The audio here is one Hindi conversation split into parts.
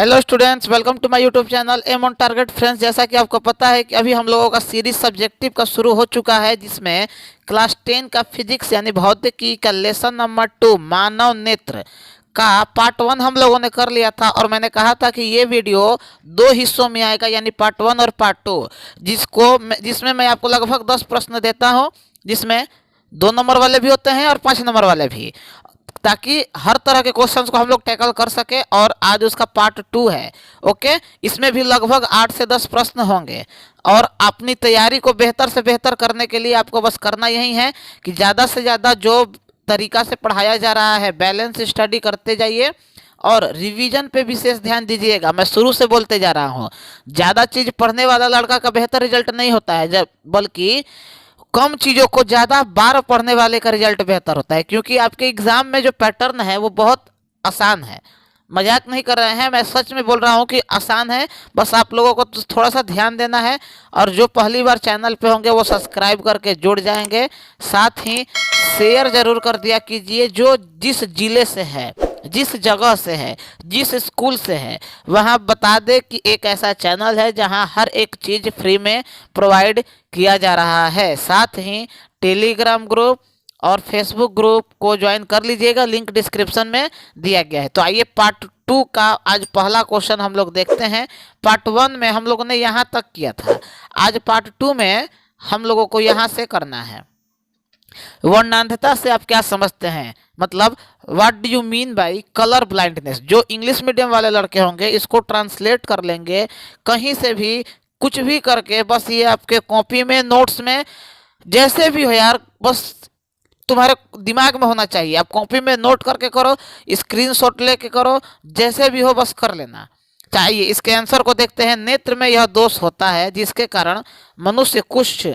Hello students, welcome to my YouTube channel aim on target. Friends, जैसा कि आपको पता है कि अभी हम लोगों का सीरीज सब्जेक्टिव का शुरू हो चुका है, जिसमें क्लास 10 का फिजिक्स यानी भौतिकी का लेसन नंबर 2 मानव नेत्र का पार्ट 1 हम लोगों ने कर लिया था। और मैंने कहा था कि ये वीडियो दो हिस्सों में आएगा, यानी पार्ट 1 और पार्ट 2, जिसमें मैं आपको लगभग 10 प्रश्न देता हूँ, जिसमें 2 नंबर वाले भी होते हैं और 5 नंबर वाले भी, ताकि हर तरह के क्वेश्चंस को हम लोग टैकल कर सके। और आज उसका पार्ट 2 है। ओके, इसमें भी लगभग 8 से 10 प्रश्न होंगे। और अपनी तैयारी को बेहतर से बेहतर करने के लिए आपको बस करना यही है कि ज़्यादा से ज़्यादा जो तरीका से पढ़ाया जा रहा है बैलेंस स्टडी करते जाइए और रिवीजन पे विशेष ध्यान दीजिएगा। मैं शुरू से बोलते जा रहा हूँ, ज़्यादा चीज़ पढ़ने वाला लड़का का बेहतर रिजल्ट नहीं होता है, जब बल्कि कम चीज़ों को ज़्यादा बार पढ़ने वाले का रिजल्ट बेहतर होता है। क्योंकि आपके एग्ज़ाम में जो पैटर्न है वो बहुत आसान है। मजाक नहीं कर रहे हैं, मैं सच में बोल रहा हूँ कि आसान है। बस आप लोगों को थोड़ा सा ध्यान देना है। और जो पहली बार चैनल पे होंगे वो सब्सक्राइब करके जुड़ जाएंगे। साथ ही शेयर ज़रूर कर दिया कीजिए। जो जिस ज़िले से है, जिस जगह से है, जिस स्कूल से है, वहाँ बता दे कि एक ऐसा चैनल है जहाँ हर एक चीज़ फ्री में प्रोवाइड किया जा रहा है। साथ ही टेलीग्राम ग्रुप और फेसबुक ग्रुप को ज्वाइन कर लीजिएगा, लिंक डिस्क्रिप्शन में दिया गया है। तो आइए पार्ट 2 का आज पहला क्वेश्चन हम लोग देखते हैं। पार्ट 1 में हम लोगों ने यहाँ तक किया था, आज पार्ट 2 में हम लोगों को यहाँ से करना है। वर्णांधता से आप क्या समझते हैं, मतलब what do you mean by colour blindness. जो इंग्लिश मीडियम वाले लड़के होंगे इसको ट्रांसलेट कर लेंगे कहीं से भी, कुछ भी करके। बस ये आपके कॉपी में, नोट्स में, जैसे भी हो यार, बस तुम्हारे दिमाग में होना चाहिए। आप कॉपी में नोट करके करो, स्क्रीनशॉट लेके करो, जैसे भी हो बस कर लेना चाहिए। इसके आंसर को देखते हैं। नेत्र में यह दोष होता है जिसके कारण मनुष्य कुछ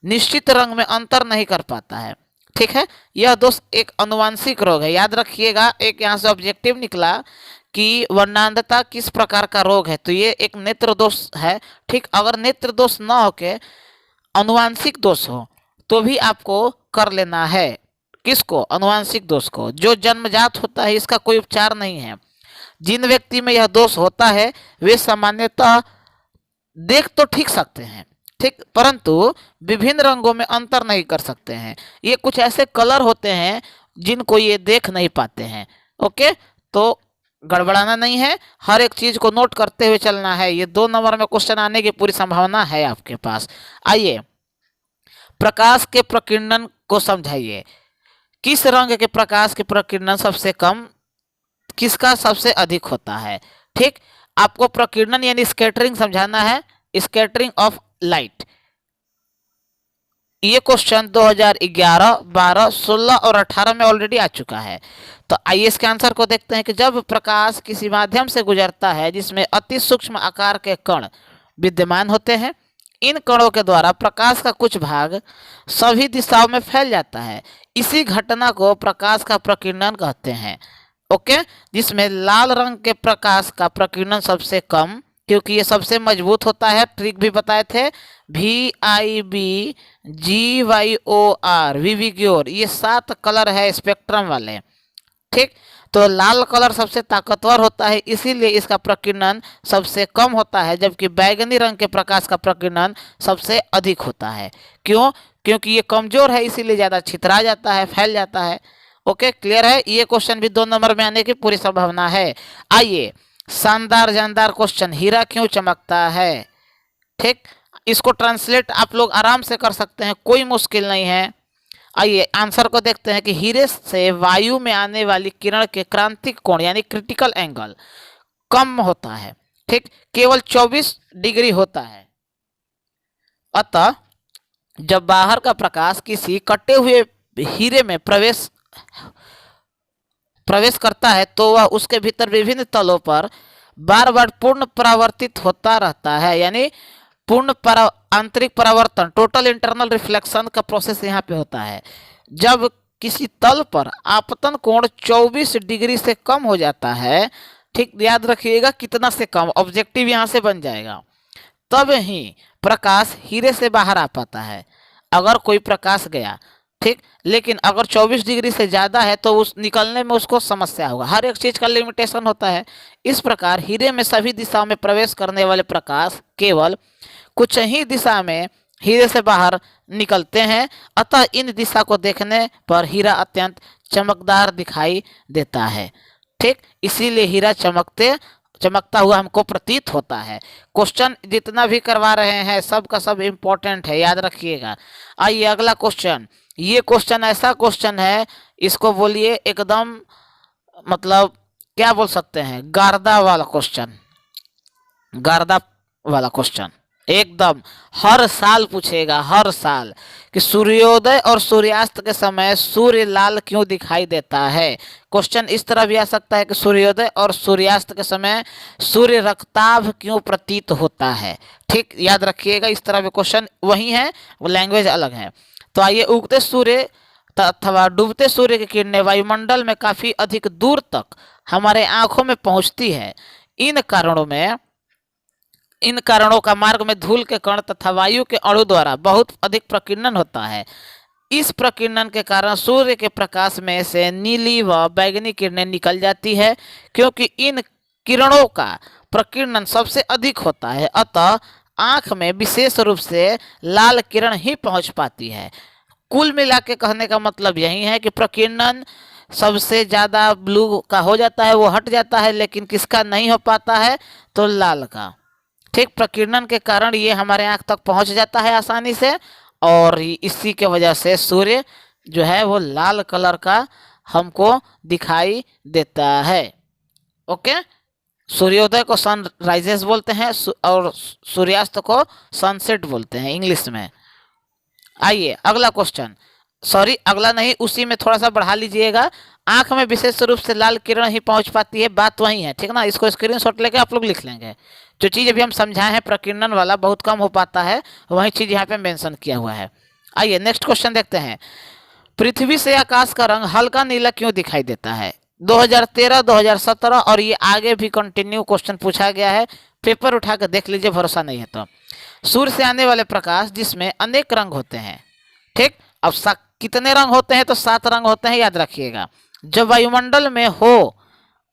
निश्चित रंग में अंतर नहीं कर पाता है। ठीक है, यह दोष एक अनुवांशिक रोग है। याद रखिएगा, एक यहाँ से ऑब्जेक्टिव निकला कि वर्णांधता किस प्रकार का रोग है, तो ये एक नेत्र दोष है। ठीक, अगर नेत्र दोष ना हो के अनुवांशिक दोष हो तो भी आपको कर लेना है। किसको? अनुवांशिक दोष को। जो जन्मजात होता है इसका कोई उपचार नहीं है। जिन व्यक्ति में यह दोष होता है वे सामान्यतः देख तो ठीक सकते हैं, ठीक, परंतु विभिन्न रंगों में अंतर नहीं कर सकते हैं। ये कुछ ऐसे कलर होते हैं जिनको ये देख नहीं पाते हैं। ओके, तो गड़बड़ाना नहीं है, हर एक चीज को नोट करते हुए चलना है। ये 2 नंबर में क्वेश्चन आने की पूरी संभावना है आपके पास। आइए, प्रकाश के प्रकीर्णन को समझाइए। किस रंग के प्रकाश के प्रकीर्णन सबसे कम, किसका सबसे अधिक होता है? ठीक, आपको प्रकीर्णन यानी स्कैटरिंग समझाना है, स्कैटरिंग ऑफ लाइट। ये क्वेश्चन 2011, 12, 16 और 18 में ऑलरेडी आ चुका है। तो आइए इसके आंसर को देखते हैं कि जब प्रकाश किसी माध्यम से गुजरता है जिसमें अति सूक्ष्म आकार के कण विद्यमान होते हैं, इन कणों के द्वारा प्रकाश का कुछ भाग सभी दिशाओं में फैल जाता है। इसी घटना को प्रकाश का प्रकीर्णन कहते हैं। ओके, जिसमें लाल रंग के प्रकाश का प्रकीर्णन सबसे कम, क्योंकि ये सबसे मजबूत होता है। ट्रिक भी बताए थे, VIBGYOR, विविग्योर, ये 7 कलर है स्पेक्ट्रम वाले। ठीक, तो लाल कलर सबसे ताकतवर होता है, इसीलिए इसका प्रकीर्णन सबसे कम होता है, जबकि बैगनी रंग के प्रकाश का प्रकीर्णन सबसे अधिक होता है। क्यों? क्योंकि ये कमजोर है, इसीलिए ज़्यादा छितरा जाता है, फैल जाता है। ओके, क्लियर है? ये क्वेश्चन भी 2 नंबर में आने की पूरी संभावना है। आइए, शानदार जानदार क्वेश्चन, हीरा क्यों चमकता है? ठीक, इसको ट्रांसलेट आप लोग आराम से कर सकते हैं, कोई मुश्किल नहीं है। आइए आंसर को देखते हैं कि हीरे से वायु में आने वाली किरण के क्रांतिक कोण यानी क्रिटिकल एंगल कम होता है। ठीक, केवल 24 डिग्री होता है। अतः जब बाहर का प्रकाश किसी कटे हुए हीरे में प्रवेश करता है तो वह उसके भीतर विभिन्न तलों पर बार बार पूर्ण परावर्तित होता रहता है, यानी आंतरिक परावर्तन, टोटल इंटरनल रिफ्लेक्शन का प्रोसेस यहाँ पे होता है। जब किसी तल पर आपतन कोण 24 डिग्री से कम हो जाता है, ठीक, याद रखिएगा कितना से कम, ऑब्जेक्टिव यहाँ से बन जाएगा, तब ही प्रकाश हीरे से बाहर आ पाता है। अगर कोई प्रकाश गया, ठीक। लेकिन अगर 24 डिग्री से ज़्यादा है तो उस निकलने में उसको समस्या होगा। हर एक चीज़ का लिमिटेशन होता है। इस प्रकार हीरे में सभी दिशाओं में प्रवेश करने वाले प्रकाश केवल कुछ ही दिशा में हीरे से बाहर निकलते हैं। अतः इन दिशा को देखने पर हीरा अत्यंत चमकदार दिखाई देता है। ठीक, इसीलिए हीरा चमकता हुआ हमको प्रतीत होता है। क्वेश्चन जितना भी करवा रहे हैं सब का सब इम्पोर्टेंट है, याद रखिएगा। आइए अगला क्वेश्चन। ये क्वेश्चन ऐसा क्वेश्चन है, इसको बोलिए एकदम मतलब क्या बोल सकते हैं, गार्दा वाला क्वेश्चन। गार्दा वाला क्वेश्चन एकदम हर साल पूछेगा, हर साल, कि सूर्योदय और सूर्यास्त के समय सूर्य लाल क्यों दिखाई देता है। क्वेश्चन इस तरह भी आ सकता है कि सूर्योदय और सूर्यास्त के समय सूर्य रक्ताभ क्यों प्रतीत होता है। ठीक, याद रखिएगा, इस तरह के क्वेश्चन वही हैं, वो लैंग्वेज अलग है। तो आइए, उगते सूर्य अथवा डूबते सूर्य की किरणें वायुमंडल में काफी अधिक दूर तक हमारे आंखों में पहुंचती है। इन कारणों का मार्ग में धूल के कण तथा वायु के अणु द्वारा बहुत अधिक प्रकीर्णन होता है। इस प्रकीर्णन के कारण सूर्य के प्रकाश में से नीली व बैंगनी किरणें निकल जाती है। क्योंकि इन किरणों का प्रकीर्णन सबसे अधिक होता है, अतः आंख में विशेष रूप से लाल किरण ही पहुंच पाती है। कुल मिला के कहने का मतलब यही है कि प्रकीर्णन सबसे ज़्यादा ब्लू का हो जाता है, वो हट जाता है, लेकिन किसका नहीं हो पाता है, तो लाल का। ठीक, प्रकीर्णन के कारण ये हमारे आंख तक पहुंच जाता है आसानी से, और इसी के वजह से सूर्य जो है वो लाल कलर का हमको दिखाई देता है। ओके, सूर्योदय को सनराइजेस बोलते हैं और सूर्यास्त को सनसेट बोलते हैं इंग्लिश में। आइए अगला क्वेश्चन, सॉरी अगला नहीं, उसी में थोड़ा सा बढ़ा लीजिएगा। आंख में विशेष रूप से लाल किरण ही पहुंच पाती है, बात वही है, ठीक ना। इसको स्क्रीनशॉट लेके आप लोग लिख लेंगे। जो चीज़ अभी हम समझाए हैं प्रकीर्णन वाला बहुत कम हो पाता है, वही चीज़ यहाँ पे मेंशन किया हुआ है। आइए नेक्स्ट क्वेश्चन देखते हैं। पृथ्वी से आकाश का रंग हल्का नीला क्यों दिखाई देता है। 2013, 2017 और ये आगे भी कंटिन्यू क्वेश्चन पूछा गया है, पेपर उठा कर देख लीजिए, भरोसा नहीं है तो। सूर्य से आने वाले प्रकाश जिसमें अनेक रंग होते हैं। ठीक, अब कितने रंग होते हैं, तो 7 रंग होते हैं, याद रखिएगा। जब वायुमंडल में हो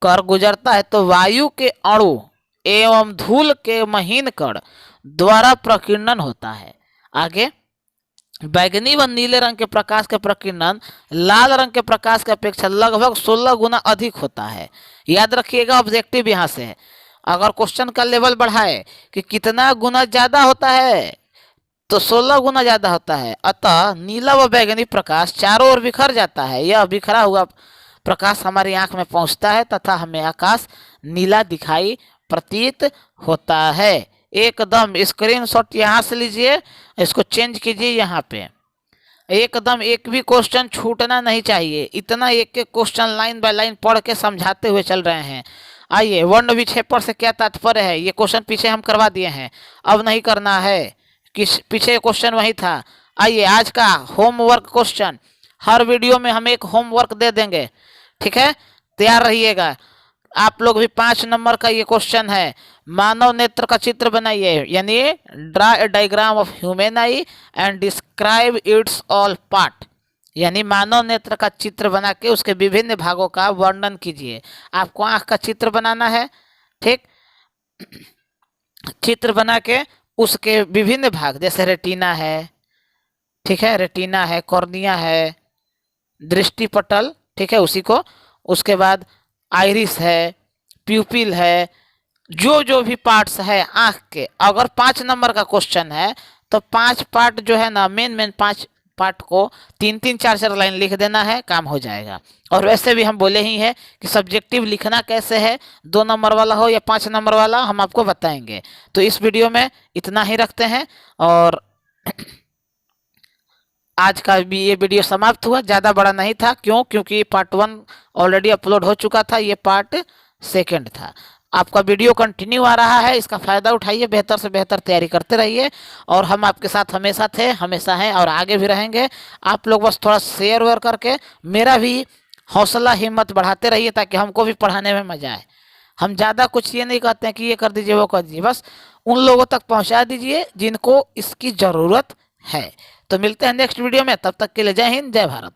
कर गुजरता है तो वायु के अणु एवं धूल के महीन कण द्वारा प्रकीर्णन होता है। आगे, बैगनी व नीले रंग के प्रकाश का प्रकीर्णन लाल रंग के प्रकाश की अपेक्षा लगभग 16 गुना अधिक होता है। याद रखिएगा, ऑब्जेक्टिव यहाँ से है। अगर क्वेश्चन का लेवल बढ़ाए कि कितना गुना ज्यादा होता है, तो 16 गुना ज्यादा होता है। अतः नीला व बैगनी प्रकाश चारों ओर बिखर जाता है। यह बिखरा हुआ प्रकाश हमारी आंख में पहुंचता है तथा हमें आकाश नीला दिखाई प्रतीत होता है। एकदम स्क्रीनशॉट यहाँ से लीजिए, इसको चेंज कीजिए यहाँ पे। एकदम एक भी क्वेश्चन छूटना नहीं चाहिए, इतना एक एक क्वेश्चन लाइन बाय लाइन पढ़ के समझाते हुए चल रहे हैं। आइए, वर्ण विक्षेपण से क्या तात्पर्य है, ये क्वेश्चन पीछे हम करवा दिए हैं, अब नहीं करना है, किस पीछे क्वेश्चन वही था। आइए आज का होमवर्क क्वेश्चन, हर वीडियो में हम एक होमवर्क दे देंगे, ठीक है, तैयार रहिएगा। आप लोग भी 5 नंबर का ये क्वेश्चन है। मानव नेत्र का चित्र बनाइए, यानी draw a diagram of human I and describe it's all part, यानी मानव नेत्र का चित्र बना के उसके विभिन्न भागों का वर्णन कीजिए। आपको आंख का चित्र बनाना है, ठीक, चित्र बना के उसके विभिन्न भाग, जैसे रेटिना है, ठीक है, रेटिना है, कॉर्निया है, दृष्टिपटल, ठीक है, उसी को, उसके बाद आइरिस है, प्यूपिल है, जो जो भी पार्ट्स है आंख के। अगर 5 नंबर का क्वेश्चन है तो 5 पार्ट जो है ना, मेन 5 पार्ट को 3-3, 4-4 लाइन लिख देना है, काम हो जाएगा। और वैसे भी हम बोले ही हैं कि सब्जेक्टिव लिखना कैसे है, 2 नंबर वाला हो या 5 नंबर वाला, हम आपको बताएंगे। तो इस वीडियो में इतना ही रखते हैं और आज का भी ये वीडियो समाप्त हुआ। ज़्यादा बड़ा नहीं था, क्योंकि पार्ट 1 ऑलरेडी अपलोड हो चुका था, ये पार्ट 2 था। आपका वीडियो कंटिन्यू आ रहा है, इसका फ़ायदा उठाइए, बेहतर से बेहतर तैयारी करते रहिए, और हम आपके साथ हमेशा थे, हमेशा हैं और आगे भी रहेंगे। आप लोग बस थोड़ा शेयर वेयर करके मेरा भी हौसला हिम्मत बढ़ाते रहिए, ताकि हमको भी पढ़ाने में मज़ा आए। हम ज़्यादा कुछ ये नहीं कहते हैं कि ये कर दीजिए वो कर दीजिए, बस उन लोगों तक पहुँचा दीजिए जिनको इसकी ज़रूरत है। तो मिलते हैं नेक्स्ट वीडियो में, तब तक के लिए जय हिंद जय भारत।